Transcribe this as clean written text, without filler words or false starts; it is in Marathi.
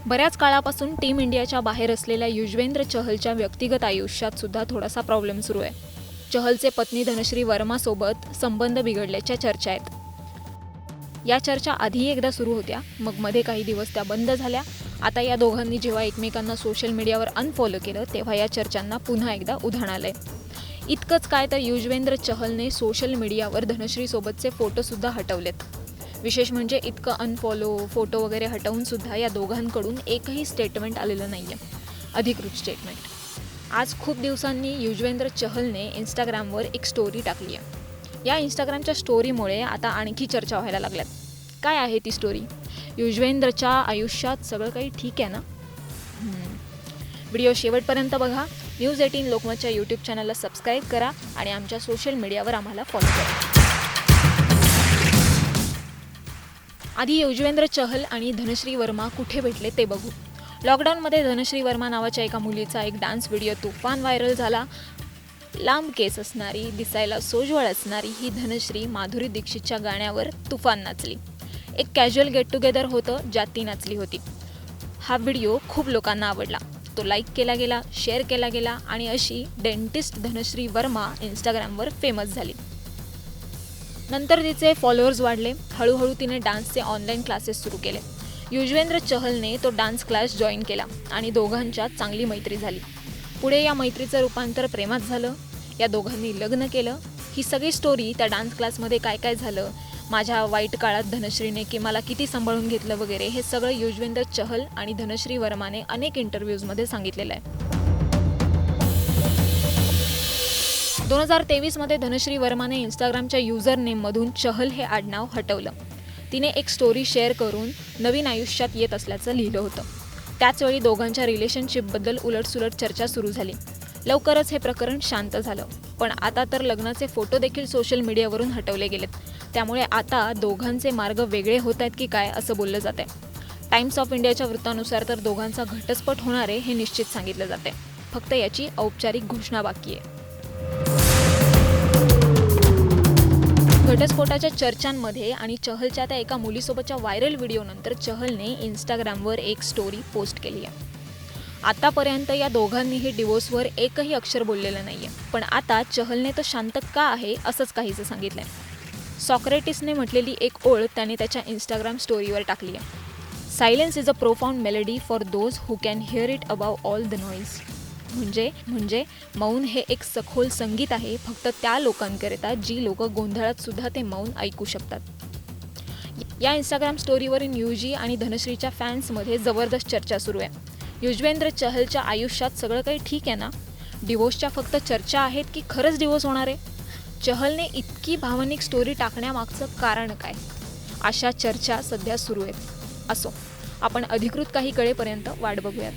बऱ्याच काळापासून टीम इंडियाच्या बाहेर असलेल्या युजवेंद्र चहलच्या व्यक्तिगत आयुष्यात सुद्धा थोडासा प्रॉब्लेम सुरू आहे. चहलचे पत्नी धनश्री वर्मासोबत संबंध बिघडल्याच्या चर्चा आहेत. या चर्चा आधी एकदा सुरू होत्या, मग मध्ये काही दिवस त्या बंद झाल्या. आता या दोघांनी जेव्हा एकमेकांना सोशल मीडियावर अनफॉलो केलं, तेव्हा या चर्चांना पुन्हा एकदा उधाण आलंय. इतकंच काय तर युजवेंद्र चहलने सोशल मीडियावर धनश्रीसोबतचे फोटोसुद्धा हटवलेत. विशेष म्हणजे इतकं अनफॉलो, फोटो वगैरे हटवून सुद्धा या दोघांकडून एकही स्टेटमेंट आलेलं नाही आहे, अधिकृत स्टेटमेंट. आज खूप दिवसांनी युजवेंद्र चहलने इंस्टाग्रामवर एक स्टोरी टाकली आहे. या इंस्टाग्रामच्या स्टोरीमुळे आता आणखी चर्चा व्हायला लागल्यात. काय आहे ती स्टोरी? युजवेंद्रच्या आयुष्यात सगळं काही ठीक आहे ना? व्हिडिओ शेवटपर्यंत बघा. न्यूज 18 लोकमतच्या यूट्यूब चॅनलला सबस्क्राईब करा आणि आमच्या सोशल मीडियावर आम्हाला फॉलो करा. आधी युजवेंद्र चहल आणि धनश्री वर्मा कुठे भेटले ते बघू. लॉकडाऊनमध्ये धनश्री वर्मा नावाच्या एका मुलीचा एक डान्स व्हिडिओ तुफान व्हायरल झाला. लांब केस असणारी, दिसायला सोज्वळ असणारी ही धनश्री माधुरी दीक्षितच्या गाण्यावर तुफान नाचली. एक कॅज्युअल गेट टुगेदर होतं, ज्यात ती नाचली होती. हा व्हिडिओ खूप लोकांना आवडला. तो लाईक केला गेला, शेअर केला गेला आणि अशी डेंटिस्ट धनश्री वर्मा इंस्टाग्रामवर फेमस झाली. नंतर तिचे फॉलोअर्स वाढले. हळूहळू तिने डान्सचे ऑनलाईन क्लासेस सुरू केले. युजवेंद्र चहलने तो डान्स क्लास जॉईन केला आणि दोघांच्यात चांगली मैत्री झाली. पुढे या मैत्रीचं रूपांतर प्रेमात झालं. या दोघांनी लग्न केलं. ही सगळी स्टोरी त्या डान्स क्लासमध्ये काय काय झालं, माझ्या वाईट काळात धनश्रीने की मला किती सांभाळून घेतलं वगैरे, हे सगळं युजवेंद्र चहल आणि धनश्री वर्माने अनेक इंटरव्ह्यूजमध्ये सांगितलेलं आहे. 2023मध्ये धनश्री वर्माने इंस्टाग्रामच्या युजर नेममधून चहल हे आडनाव हटवलं. तिने एक स्टोरी शेअर करून नवीन आयुष्यात येत असल्याचं लिहिलं होतं. त्याचवेळी दोघांच्या रिलेशनशिपबद्दल उलटसुलट चर्चा सुरू झाली. लवकरच हे प्रकरण शांत झालं. पण आता तर लग्नाचे फोटो देखील सोशल मीडियावरून हटवले गेलेत. त्यामुळे आता दोघांचे मार्ग वेगळे होत आहेत की काय असं बोललं जात आहे. टाइम्स ऑफ इंडियाच्या वृत्तानुसार तर दोघांचा घटस्फोट होणार आहे हे निश्चित सांगितलं जाते. फक्त याची औपचारिक घोषणा बाकी आहे. घटस्फोटाच्या चर्चांमध्ये आणि चहलच्या त्या एका मुलीसोबतच्या व्हायरल व्हिडिओनंतर चहलने इंस्टाग्रामवर एक स्टोरी पोस्ट केली आहे. आतापर्यंत या दोघांनीही डिवोर्सवर एकही अक्षर बोललेलं नाही आहे. पण आता चहलने तर शांत का आहे असंच काहीसं सांगितलं आहे. सॉक्रेटिसने म्हटलेली एक ओळ त्याने त्याच्या इंस्टाग्राम स्टोरीवर टाकली आहे. Silence is a profound melody for those who can hear it above all the noise. म्हणजे मौन हे एक सखोल संगीत आहे फक्त त्या लोकांकरिता जी लोक गोंधळात सुद्धा ते मौन ऐकू शकतात. या इंस्टाग्राम स्टोरीवरील युजी आणि धनश्रीच्या फॅन्समध्ये जबरदस्त चर्चा सुरू आहे. युजवेंद्र चहलच्या आयुष्यात सगळं काही ठीक आहे ना? डिवोर्सच्या फक्त चर्चा आहेत की खरंच डिवोर्स होणार आहे? चहलने इतकी भावनिक स्टोरी टाकण्यामागचं कारण काय? अशा चर्चा सध्या सुरू आहेत. असो, आपण अधिकृत काही कळेपर्यंत वाट बघूयात.